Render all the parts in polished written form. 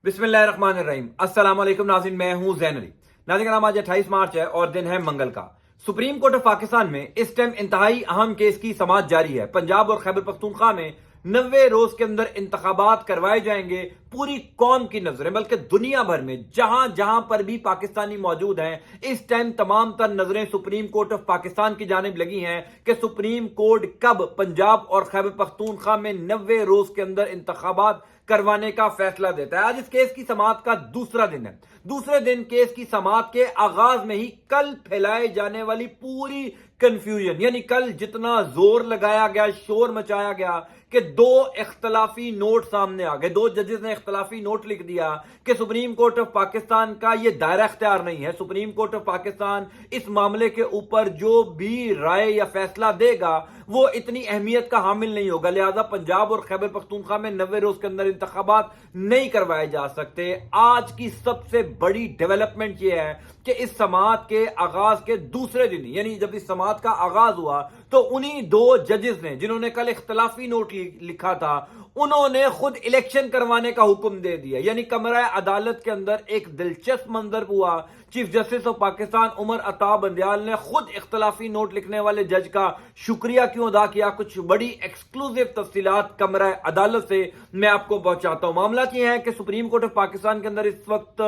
बिस्मिल्लाहिर्रहमानिर्रहीम। अस्सलाम वालेकुम नाज़रीन, मैं हूं ज़ैन अली। नाज़रीन, आज 28 मार्च है और दिन है मंगल का। सुप्रीम कोर्ट ऑफ पाकिस्तान में इस टाइम इंतहाई अहम केस की समाअत जारी है। पंजाब और खैबर पख्तूनख्वा में 90 रोज के अंदर इंतखाबात करवाए जाएंगे। पूरी कौम की नजरें, बल्कि दुनिया भर में जहां जहां पर भी पाकिस्तानी मौजूद हैं, इस टाइम तमाम तर नजरें सुप्रीम कोर्ट ऑफ पाकिस्तान की जानिब लगी हैं कि सुप्रीम कोर्ट कब पंजाब और खैबर पख्तूनख्वा में 90 रोज के अंदर इंतखाबात करवाने का फैसला देता है। आज इस केस की समाअत का दूसरा दिन है। दूसरे दिन केस की समाअत के आगाज में ही कल फैलाए जाने वाली पूरी कंफ्यूजन, यानी कल जितना जोर लगाया गया, शोर मचाया गया कि दो इख्तलाफी नोट सामने आ गए। दो जजेस ने इख्तलाफी नोट लिख दिया कि सुप्रीम कोर्ट ऑफ पाकिस्तान का यह दायरा इख्तियार नहीं है। सुप्रीम कोर्ट ऑफ पाकिस्तान इस मामले के ऊपर जो भी राय या फैसला देगा वो इतनी अहमियत का हामिल नहीं होगा, लिहाजा पंजाब और खैबर पख्तूनख्वा में 90 रोज के अंदर इंतखाबात नहीं करवाए जा सकते। आज की सबसे बड़ी डेवलपमेंट यह है कि इस समाअत के आगाज के दूसरे दिन, यानी जब इस समाअत का आगाज हुआ तो उन्हीं दो जजेस ने, जिन्होंने कल इख्तलाफी नोट लिखा था, उन्होंने खुद इलेक्शन करवाने का हुक्म दे दिया। यानी कमरा अदालत के अंदर एक दिलचस्प मंजर हुआ। Chief justice of Pakistan Umar Ata Bandial ने खुद इख्तलाफी नोट लिखने वाले जज का शुक्रिया क्यों अदा किया, कुछ बड़ी एक्सक्लूसिव तफसीलात कमरा अदालत से मैं आपको पहुंचाता हूं। मामला यह है कि सुप्रीम कोर्ट ऑफ पाकिस्तान के अंदर इस वक्त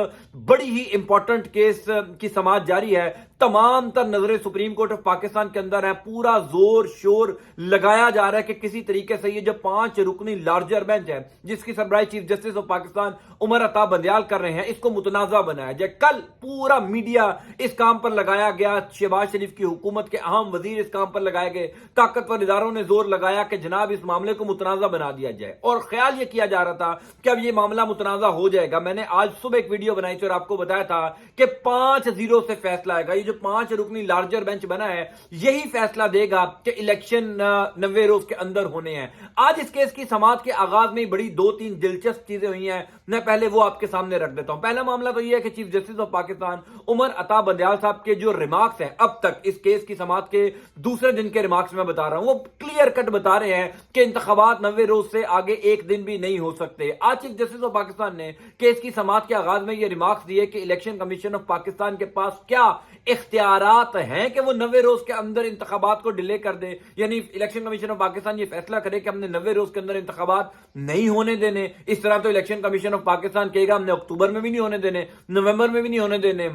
बड़ी ही इंपॉर्टेंट केस की समाअत जारी है। तमाम तर नजरें सुप्रीम कोर्ट ऑफ पाकिस्तान के अंदर है। पूरा जोर शोर लगाया जा रहा है कि किसी तरीके से ये जो 5 रुकनी लार्जर बेंच है, जिसकी सरबराही chief justice of Pakistan Umar Ata Bandial कर रहे हैं, इसको मुतनाजा बनाया जाए। कल पूरा मीडिया इस काम पर लगाया गया। शहबाज शरीफ की हुकूमत के अहम वजीर इस काम पर लगाए गए। ताकतवर इदारों ने जोर लगाया कि जनाब इस मामले को मुतनाजा बना दिया जाए, और ख्याल यह किया जा रहा था कि अब यह मामला मुतनाजा हो जाएगा। मैंने आज सुबह एक वीडियो बनाई थी और आपको बताया था कि 5-0 से फैसला आएगा। ये जो 5 रुकनी लार्जर बेंच बना है, यही फैसला देगा कि इलेक्शन 90 रोज के अंदर होने हैं। आज इस केस की समाअत के आगाज में बड़ी 2-3 दिलचस्प चीजें हुई हैं। मैं पहले वो आपके सामने रख देता हूं। पहला मामला तो यह है कि chief justice of Pakistan Umar Ata Bandial साहब के जो रिमार्क्स हैं अब तक इस केस की समाअत के दूसरे दिन के रिमार्क्स में बता रहा हूं, वो क्लियर कट बता रहे हैं कि इंतखाबात 90 रोज से आगे एक दिन भी नहीं हो सकते। आज चीफ जस्टिस ऑफ पाकिस्तान ने केस की समाअत के आगाज में ये रिमार्क्स दिए कि इलेक्शन कमीशन ऑफ पाकिस्तान के पास क्या इख्तियारात हैं कि वो 90 रोज के अंदर इंतखाबात को डिले कर दे। यानी इलेक्शन कमीशन ऑफ पाकिस्तान ये फैसला करे कि हमने 90 रोज के अंदर इंतखाबात नहीं होने देने। इस तरह तो इलेक्शन कमीशन ऑफ पाकिस्तान कहेगा हमने अक्टूबर में भी नहीं होने देने, नवंबर में भी नहीं होने देने,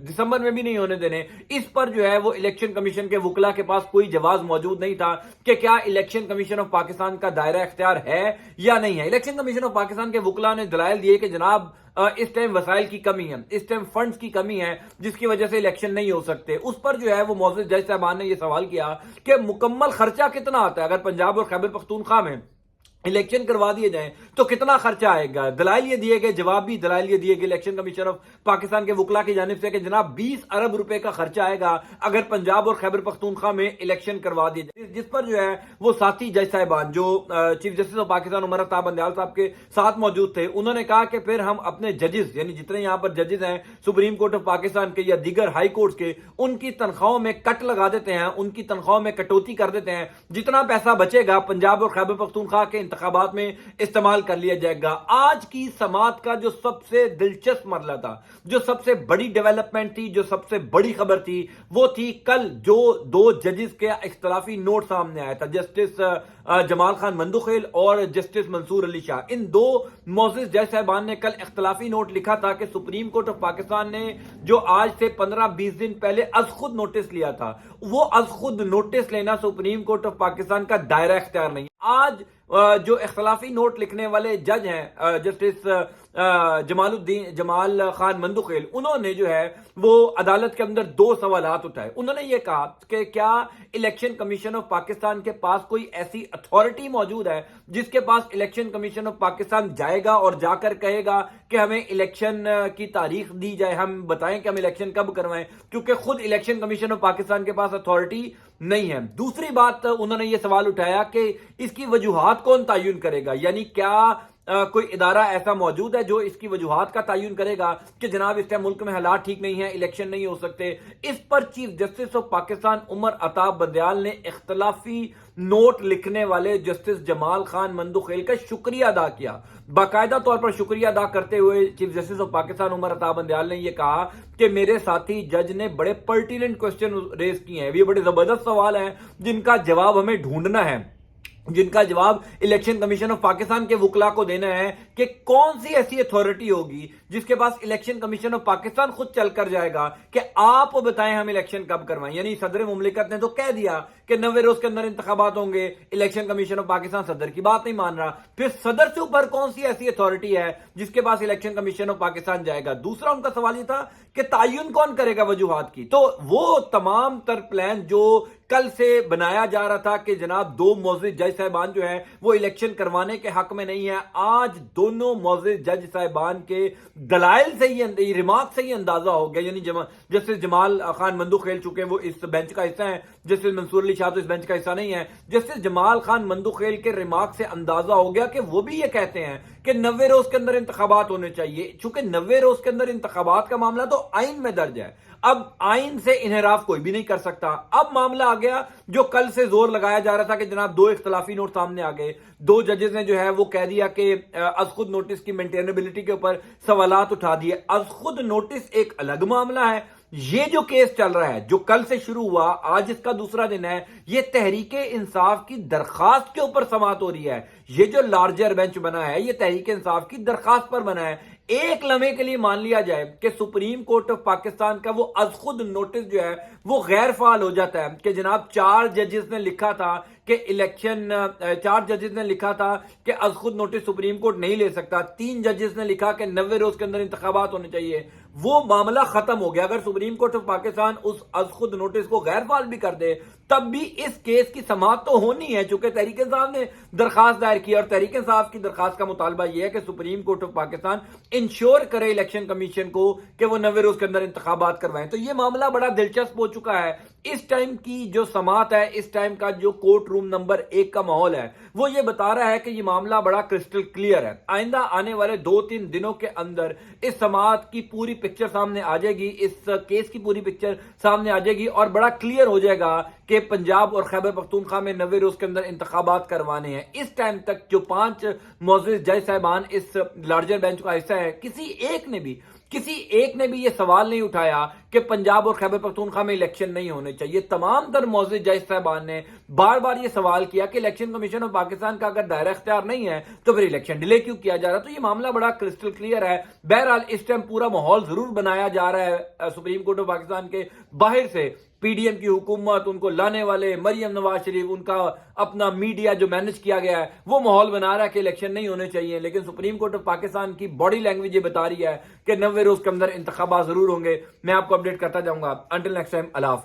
दिसंबर में भी नहीं होने देने। इस पर जो है वो इलेक्शन कमीशन के वकला के पास कोई जवाब मौजूद नहीं था कि क्या इलेक्शन कमीशन ऑफ पाकिस्तान का दायरा इख्तियार है या नहीं है। इलेक्शन कमीशन ऑफ पाकिस्तान के वकला ने दलाइल दिए कि जनाब इस टाइम वसाइल की कमी है, इस टाइम फंड्स की कमी है, जिसकी वजह से इलेक्शन नहीं हो सकते। उस पर जो है वो मौजूद जज साहबान ने यह सवाल किया कि मुकम्मल खर्चा कितना आता है, अगर पंजाब और खैबर पख्तूनख्वा में इलेक्शन करवा दिए जाएं तो कितना खर्चा आएगा। दलाइल ये दिए गए, जवाब भी दलाइल ये दिए गए इलेक्शन कमीशन ऑफ पाकिस्तान के वकला की जानिब से कि जनाब 20 अरब रुपए का खर्चा आएगा अगर पंजाब और खैबर पख्तूनख्वा में इलेक्शन करवा दिए जाए। जिस पर जो है वो साथी जज साहिबान जो chief justice of Pakistan Umar Ata Bandial साहब के साथ मौजूद थे, उन्होंने कहा कि फिर हम अपने जजेस, यानी जितने यहां पर जजेस हैं सुप्रीम कोर्ट ऑफ पाकिस्तान के या दीगर हाई कोर्ट के, उनकी तनख्वाहों में कट लगा देते हैं, उनकी तनख्वाहों में कटौती कर देते हैं। जितना पैसा बचेगा पंजाब और खैबर पख्तूनख्वा के इंतखाबात में इस्तेमाल कर लिया जाएगा। आज की समाअत का जो सबसे दिलचस्प मरला था, जो सबसे बड़ी डेवलपमेंट थी, जो सबसे बड़ी खबर थी, वो थी कल जो दो जजेस के इख्तलाफी नोट सामने आया था, जस्टिस जमाल खान मंदुखेल और जस्टिस मंसूर अली शाह। इन दो मौजूद जज साहबान ने कल इख्तलाफी नोट लिखा था कि सुप्रीम कोर्ट ऑफ पाकिस्तान ने जो आज से 15-20 दिन पहले अज खुद नोटिस लिया था, वो अज खुद नोटिस लेना सुप्रीम कोर्ट ऑफ पाकिस्तान का दायरा इख्तियार नहीं। आज जो इख्तलाफी नोट लिखने वाले जज हैं जस्टिस जमाल खान मंदुखेल, उन्होंने जो है वो अदालत के अंदर 2 सवालात उठाए। उन्होंने ये कहा कि क्या इलेक्शन कमीशन ऑफ पाकिस्तान के पास कोई ऐसी अथॉरिटी मौजूद है जिसके पास इलेक्शन कमीशन ऑफ पाकिस्तान जाएगा और जाकर कहेगा कि हमें इलेक्शन की तारीख दी जाए, हम बताएं कि हम इलेक्शन कब करवाएं, क्योंकि खुद इलेक्शन कमीशन ऑफ पाकिस्तान के पास अथॉरिटी नहीं है। दूसरी बात उन्होंने ये सवाल उठाया कि इसकी वजूहात कौन तयन करेगा, यानी क्या کوئی ادارہ ایسا موجود ہے جو اس کی وجوہات کا تعین کرے گا کہ جناب اس ٹائم ملک میں حالات ٹھیک نہیں ہیں, الیکشن نہیں ہو سکتے. اس پر chief justice of Pakistan Umar Ata Bandial نے اختلافی نوٹ لکھنے والے جسٹس جمال خان مندوخیل کا شکریہ ادا کیا. باقاعدہ طور پر شکریہ ادا کرتے ہوئے chief justice of Pakistan Umar Ata Bandial نے یہ کہا کہ میرے ساتھی جج نے بڑے پرٹیننٹ کوسچن ریز کیے ہیں, یہ بڑے زبردست سوال ہیں جن کا جواب ہمیں ڈھونڈنا ہے, جن کا جواب الیکشن کمیشن آف پاکستان کے وکلا کو دینا ہے کہ کون سی ایسی اتھارٹی ہوگی جس کے پاس الیکشن کمیشن آف پاکستان خود چل کر جائے گا کہ آپ بتائیں ہم الیکشن کب کروائیں. یعنی صدر مملکت نے تو کہہ دیا کہ 90 روز کے اندر انتخابات ہوں گے, الیکشن کمیشن آف پاکستان صدر کی بات نہیں مان رہا, پھر صدر سے اوپر کون سی ایسی اتھارٹی ہے جس کے پاس الیکشن کمیشن آف پاکستان جائے گا. دوسرا ان کا سوال یہ تھا کہ تعین کون کرے گا وجوہات کی, تو وہ تمام تر پلان جو کل سے بنایا جا رہا تھا کہ جناب دو معزز جج صاحبان جو ہیں وہ الیکشن کروانے کے حق میں نہیں ہیں, آج دونوں معزز جج صاحبان کے دلائل سے ہی, ریمارک سے ہی اندازہ ہو گیا. یعنی جسٹس جمال خان مندوخیل چونکہ وہ اس بینچ کا حصہ ہیں, جسٹس منصور علی شاہ تو اس بینچ کا حصہ نہیں ہے, جسٹس جمال خان مندوخیل کے ریمارک سے اندازہ ہو گیا کہ وہ بھی یہ کہتے ہیں کہ 90 روز کے اندر انتخابات ہونے چاہیے. چونکہ 90 روز کے اندر انتخابات کا معاملہ تو آئین میں درج ہے, اب آئین سے انحراف کوئی بھی نہیں کر سکتا. اب معاملہ آ گیا جو کل سے زور لگایا جا رہا تھا کہ جناب دو اختلافی نوٹ سامنے آ گئے, دو ججز نے جو ہے وہ کہہ دیا کہ از خود نوٹس کی مینٹینیبلٹی کے اوپر سوالات اٹھا دیے. از خود نوٹس ایک الگ معاملہ ہے, یہ جو کیس چل رہا ہے جو کل سے شروع ہوا, آج اس کا دوسرا دن ہے, یہ تحریک انصاف کی درخواست کے اوپر سماعت ہو رہی ہے. یہ جو لارجر بینچ بنا ہے یہ تحریک انصاف کی درخواست پر بنا ہے. ایک لمحے کے لیے مان لیا جائے کہ سپریم کورٹ آف پاکستان کا وہ از خود نوٹس جو ہے وہ غیر فعال ہو جاتا ہے کہ جناب چار ججز نے لکھا تھا کہ از خود نوٹس سپریم کورٹ نہیں لے سکتا, 3 ججز نے لکھا کہ 90 روز کے اندر انتخابات ہونے چاہیے. وہ معاملہ ختم ہو گیا. اگر سپریم کورٹ آف پاکستان اس از خود نوٹس کو غیر فعال بھی کر دے تب بھی اس کیس کی سماعت تو ہونی ہے, چونکہ تحریک انصاف نے درخواست دائر کی, اور تحریک انصاف کی درخواست کا مطالبہ یہ ہے کہ supreme court of Pakistan ensure کرے الیکشن کمیشن کو کہ وہ 90 روز کے اندر انتخابات کروائیں. تو یہ معاملہ بڑا دلچسپ ہو چکا ہے. اس ٹائم کی جو سماعت ہے, اس ٹائم کا جو کورٹ روم نمبر 1 کا ماحول ہے وہ یہ بتا رہا ہے کہ یہ معاملہ بڑا کرسٹل کلیئر ہے. آئندہ آنے والے 2-3 دنوں کے اندر اس سماعت کی پوری پکچر سامنے آ جائے گی, اس کیس کی پوری پکچر سامنے آ جائے گی, اور بڑا کلیئر ہو جائے گا کہ پنجاب اور خیبر پختونخوا میں 90 روز کے اندر انتخابات کروانے ہیں. اس ٹائم تک جو 5 معزز جج صاحبان اس لارجر بینچ کا حصہ ہے, کسی ایک نے بھی یہ سوال نہیں اٹھایا کہ پنجاب اور خیبر پختونخوا میں الیکشن نہیں ہونے چاہیے. تمام تر معزز جج صاحبان نے بار بار یہ سوال کیا کہ الیکشن کمیشن آف پاکستان کا اگر دائرہ اختیار نہیں ہے تو پھر الیکشن ڈیلے کیوں کیا جا رہا. تو یہ معاملہ بڑا کرسٹل کلیئر ہے. بہرحال اس ٹائم پورا ماحول ضرور بنایا جا رہا ہے سپریم کورٹ آف پاکستان کے باہر سے, پی ڈی ایم کی حکومت, ان کو لانے والے مریم نواز شریف, ان کا اپنا میڈیا جو مینج کیا گیا ہے وہ ماحول بنا رہا ہے کہ الیکشن نہیں ہونے چاہیے. لیکن سپریم کورٹ آف پاکستان کی باڈی لینگویج یہ بتا رہی ہے کہ 90 روز کے اندر انتخابات ضرور ہوں گے. میں آپ کو اپڈیٹ کرتا جاؤں گا. انٹل نیکسٹ ٹائم, اللہ حافظ.